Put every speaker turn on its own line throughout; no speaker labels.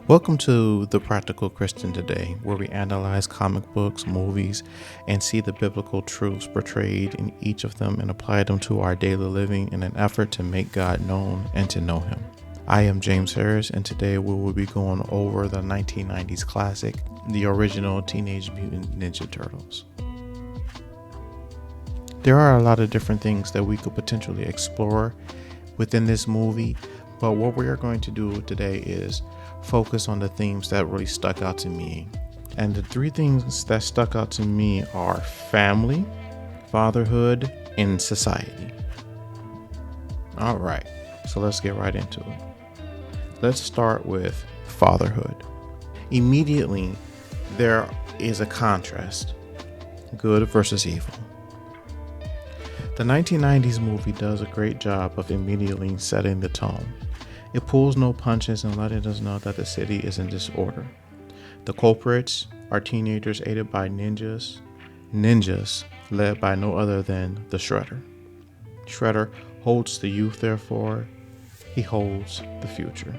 Welcome to The Practical Christian Today, where we analyze comic books, movies, and see the biblical truths portrayed in each of them and apply them to our daily living in an effort to make God known and to know Him. I am James Harris, and today we will be going over the 1990s classic, the original Teenage Mutant Ninja Turtles. There are a lot of different things that we could potentially explore within this movie, but what we are going to do today is focus on the themes that really stuck out to me. And the three things that stuck out to me are family, fatherhood, and society. All right, so let's get right into it. Let's start with fatherhood. Immediately, there is a contrast, good versus evil. The 1990s movie does a great job of immediately setting the tone. It pulls no punches and letting us know that the city is in disorder. The culprits are teenagers aided by ninjas led by no other than the Shredder. Shredder holds the youth, therefore, he holds the future.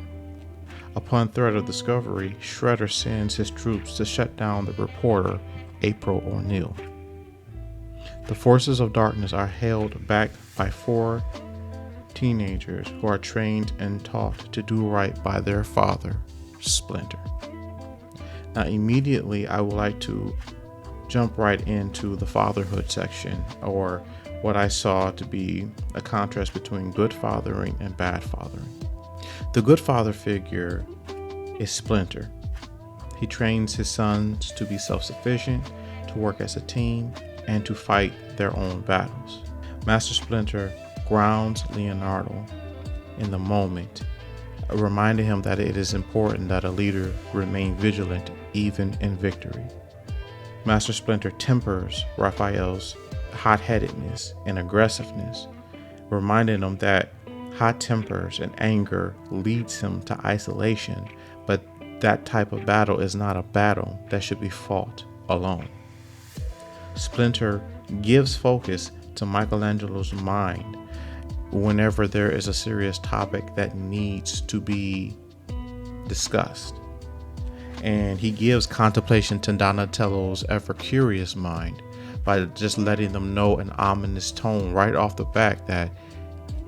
Upon threat of discovery, Shredder sends his troops to shut down the reporter, April O'Neil. The forces of darkness are held back by four teenagers who are trained and taught to do right by their father, Splinter. Now, immediately, I would like to jump right into the fatherhood section, or what I saw to be a contrast between good fathering and bad fathering. The good father figure is Splinter. He trains his sons to be self-sufficient, to work as a team, and to fight their own battles. Master Splinter grounds Leonardo in the moment, reminding him that it is important that a leader remain vigilant even in victory. Master Splinter tempers Raphael's hot-headedness and aggressiveness, reminding him that hot tempers and anger leads him to isolation, but that type of battle is not a battle that should be fought alone. Splinter gives focus to Michelangelo's mind whenever there is a serious topic that needs to be discussed. And he gives contemplation to Donatello's ever-curious mind by just letting them know an ominous tone right off the bat that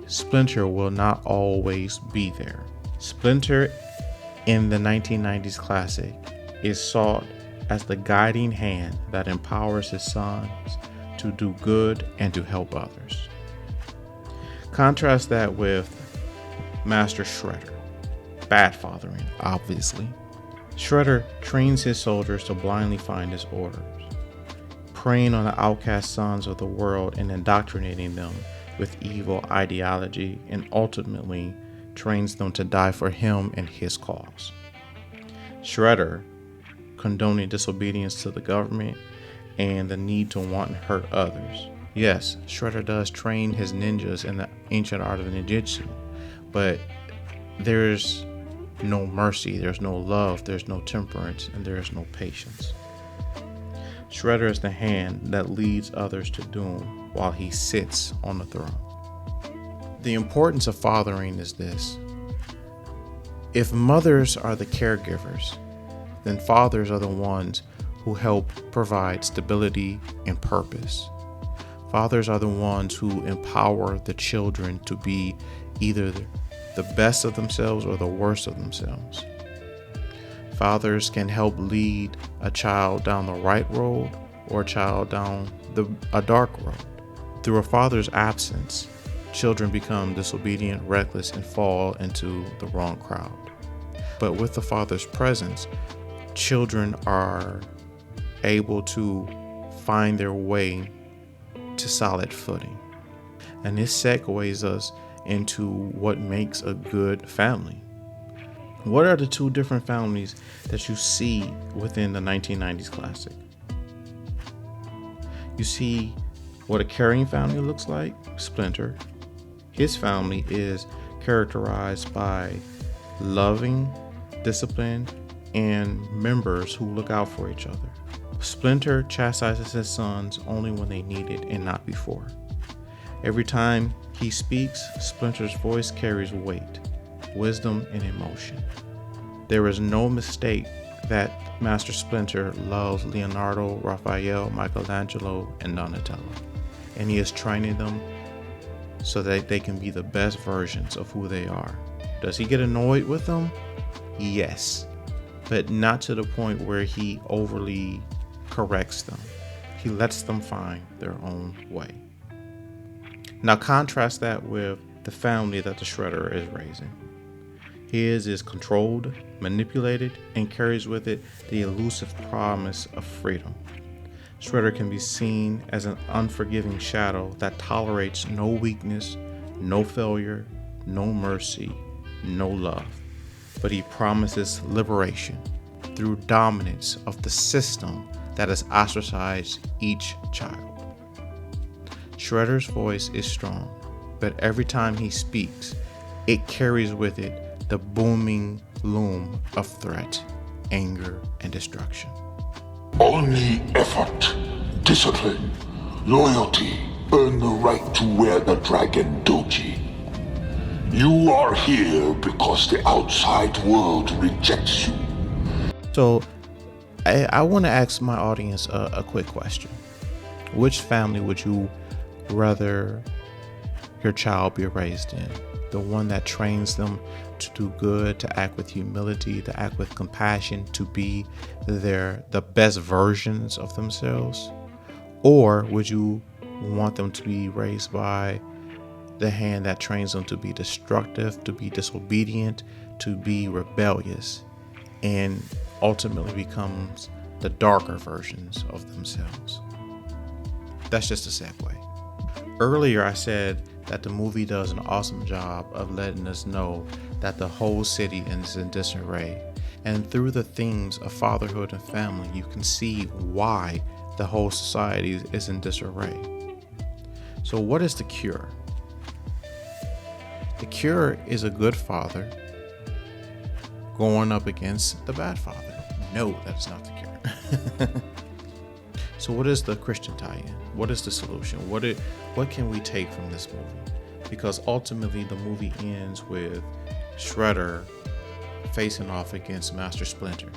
Splinter will not always be there. Splinter in the 1990s classic is sought as the guiding hand that empowers his sons to do good and to help others. Contrast that with Master Shredder, bad fathering, obviously. Shredder trains his soldiers to blindly find his orders, preying on the outcast sons of the world and indoctrinating them with evil ideology, and ultimately trains them to die for him and his cause. Shredder, condoning disobedience to the government and the need to want and hurt others. Yes, Shredder does train his ninjas in the ancient art of ninjutsu, but there's no mercy, there's no love, there's no temperance, and there's no patience. Shredder is the hand that leads others to doom while he sits on the throne. The importance of fathering is this. If mothers are the caregivers, then fathers are the ones who help provide stability and purpose. Fathers are the ones who empower the children to be either the best of themselves or the worst of themselves. Fathers can help lead a child down the right road or a child down a dark road. Through a father's absence, children become disobedient, reckless, and fall into the wrong crowd. But with the father's presence, children are able to find their way to solid footing. And this segues us into what makes a good family. What are the two different families that you see within the 1990s classic? You see what a caring family looks like, Splinter. His family is characterized by loving, disciplined, and members who look out for each other. Splinter chastises his sons only when they need it and not before. Every time he speaks, Splinter's voice carries weight, wisdom, and emotion. There is no mistake that Master Splinter loves Leonardo, Raphael, Michelangelo, and Donatello. And he is training them so that they can be the best versions of who they are. Does he get annoyed with them? Yes, but not to the point where he overly corrects them. He lets them find their own way. Now contrast that with the family that the Shredder is raising. His is controlled, manipulated, and carries with it the elusive promise of freedom. Shredder can be seen as an unforgiving shadow that tolerates no weakness, no failure, no mercy, no love. But he promises liberation through dominance of the system that has ostracized each child. Shredder's voice is strong, but every time he speaks, it carries with it the booming loom of threat, anger, and destruction.
Only effort, discipline, loyalty earn the right to wear the dragon doji. You are here because the outside world rejects you.
So, I want to ask my audience a quick question. Which family would you rather your child be raised in? The one that trains them to do good, to act with humility, to act with compassion, to be the best versions of themselves? Or would you want them to be raised by the hand that trains them to be destructive, to be disobedient, to be rebellious, and ultimately becomes the darker versions of themselves? That's just a segue. Earlier I said that the movie does an awesome job of letting us know that the whole city is in disarray. And through the themes of fatherhood and family, you can see why the whole society is in disarray. So what is the cure? The cure is a good father going up against the bad father. No, that's not the cure. So what is the Christian tie-in? What is the solution? What can we take from this movie? Because ultimately the movie ends with Shredder facing off against Master Splinter.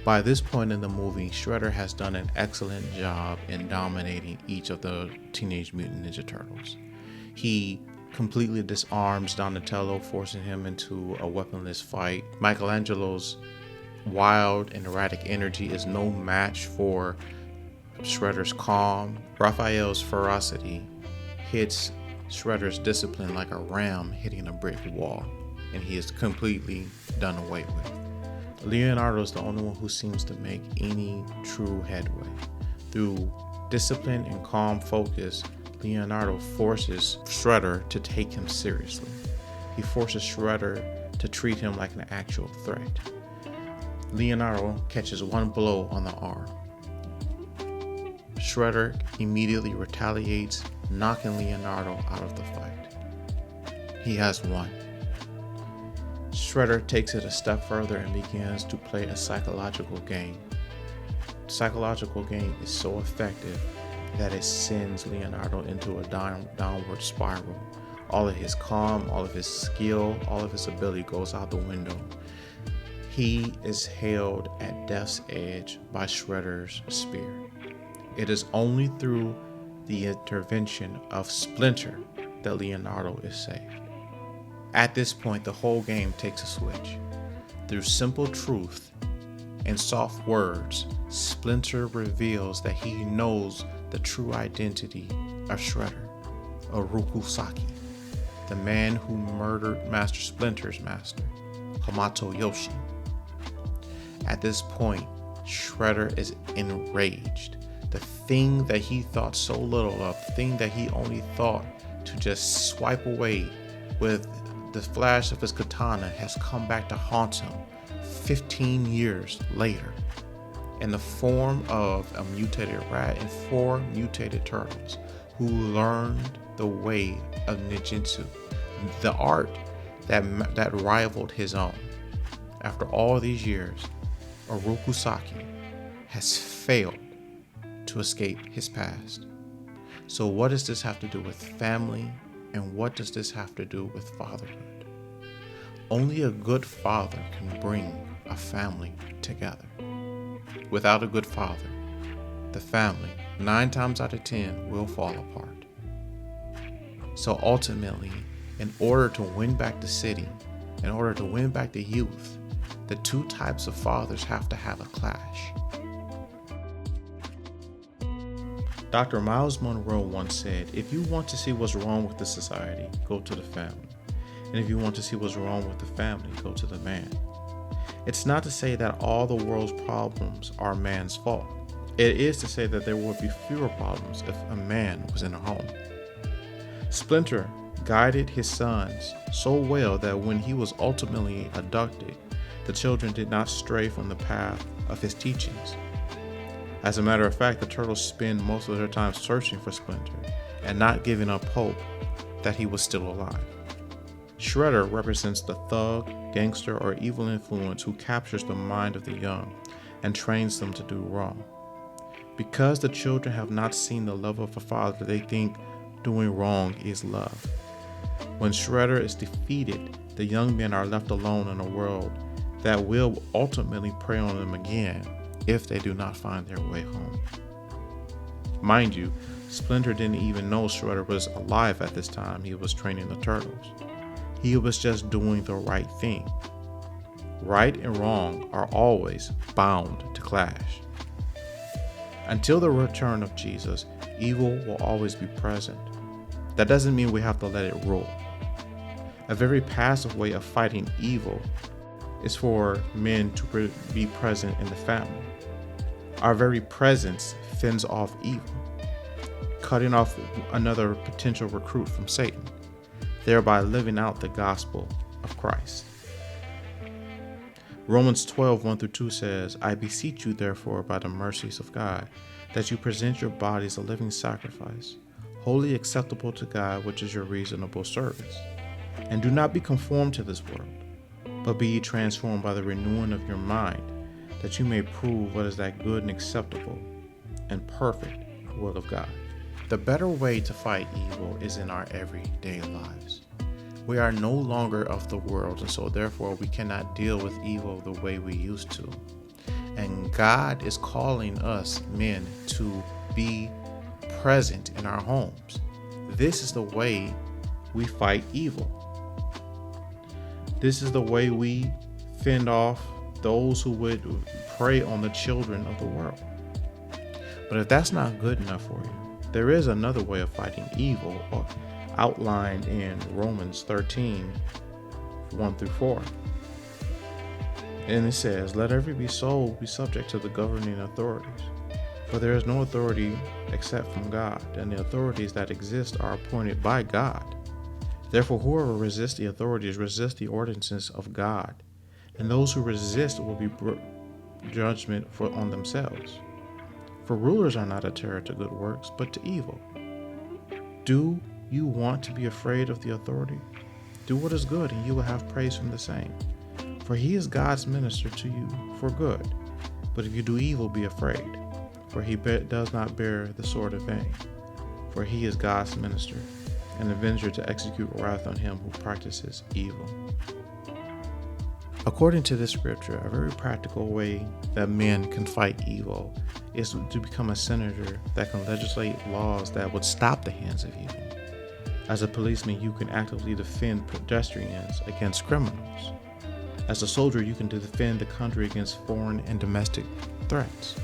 By this point in the movie, Shredder has done an excellent job in dominating each of the Teenage Mutant Ninja Turtles. He completely disarms Donatello, forcing him into a weaponless fight. Michelangelo's wild and erratic energy is no match for Shredder's calm. Raphael's ferocity hits Shredder's discipline like a ram hitting a brick wall, and he is completely done away with. Leonardo is the only one who seems to make any true headway. Through discipline and calm focus, Leonardo forces Shredder to take him seriously. He forces Shredder to treat him like an actual threat. Leonardo catches one blow on the arm. Shredder immediately retaliates, knocking Leonardo out of the fight. He has won. Shredder takes it a step further and begins to play a psychological game. The psychological game is so effective that it sends Leonardo into a downward spiral. All of his calm, all of his skill, all of his ability goes out the window. He is held at death's edge by Shredder's spear. It is only through the intervention of Splinter that Leonardo is saved. At this point, the whole game takes a switch. Through simple truth and soft words, Splinter reveals that he knows the true identity of Shredder, Orokusaki, the man who murdered Master Splinter's master, Hamato Yoshi. At this point, Shredder is enraged. The thing that he thought so little of, the thing that he only thought to just swipe away with the flash of his katana, has come back to haunt him 15 years later in the form of a mutated rat and 4 mutated turtles who learned the way of ninjutsu, the art that rivaled his own. After all these years, Orokusaki has failed to escape his past. So what does this have to do with family, and what does this have to do with fatherhood? Only a good father can bring a family together. Without a good father, the family, 9 times out of 10, will fall apart. So ultimately, in order to win back the city, in order to win back the youth, the 2 types of fathers have to have a clash. Dr. Miles Monroe once said, if you want to see what's wrong with the society, go to the family. And if you want to see what's wrong with the family, go to the man. It's not to say that all the world's problems are man's fault. It is to say that there would be fewer problems if a man was in a home. Splinter guided his sons so well that when he was ultimately abducted, the children did not stray from the path of his teachings. As a matter of fact, the turtles spend most of their time searching for Splinter and not giving up hope that he was still alive. Shredder represents the thug, gangster, or evil influence who captures the mind of the young and trains them to do wrong. Because the children have not seen the love of a father, they think doing wrong is love. When Shredder is defeated, the young men are left alone in a world that will ultimately prey on them again if they do not find their way home. Mind you, Splinter didn't even know Shredder was alive at this time he was training the turtles. He was just doing the right thing. Right and wrong are always bound to clash. Until the return of Jesus, evil will always be present. That doesn't mean we have to let it rule. A very passive way of fighting evil is for men to be present in the family. Our very presence fends off evil, cutting off another potential recruit from Satan, thereby living out the gospel of Christ. Romans 12:1-2 says, I beseech you therefore by the mercies of God, that you present your bodies a living sacrifice, wholly acceptable to God, which is your reasonable service. And do not be conformed to this world, but be ye transformed by the renewing of your mind, that you may prove what is that good and acceptable and perfect will of God. The better way to fight evil is in our everyday lives. We are no longer of the world, and so therefore we cannot deal with evil the way we used to. And God is calling us men to be present in our homes. This is the way we fight evil. This is the way we fend off those who would prey on the children of the world. But if that's not good enough for you, there is another way of fighting evil outlined in Romans 13:1-4. And it says, let every soul be subject to the governing authorities, for there is no authority except from God, and the authorities that exist are appointed by God. Therefore, whoever resists the authorities resists the ordinances of God, and those who resist will be judgment on themselves. For rulers are not a terror to good works, but to evil. Do you want to be afraid of the authority? Do what is good, and you will have praise from the same. For he is God's minister to you for good. But if you do evil, be afraid, for he does not bear the sword in vain. For he is God's minister, an avenger to execute wrath on him who practices evil. According to this scripture, a very practical way that men can fight evil is to become a senator that can legislate laws that would stop the hands of evil. As a policeman, you can actively defend pedestrians against criminals. As a soldier, you can defend the country against foreign and domestic threats.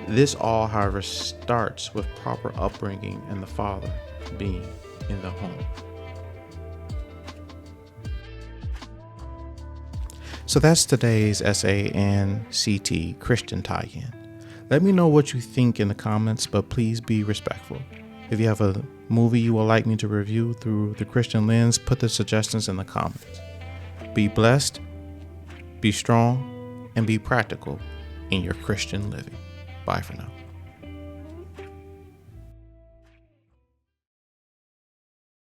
This all, however, starts with proper upbringing and the father being in the home. So that's today's SANCT Christian tie-in. Let me know what you think in the comments, but please be respectful. If you have a movie you would like me to review through the Christian lens, put the suggestions in the comments. Be blessed, be strong, and be practical in your Christian living. Bye for now.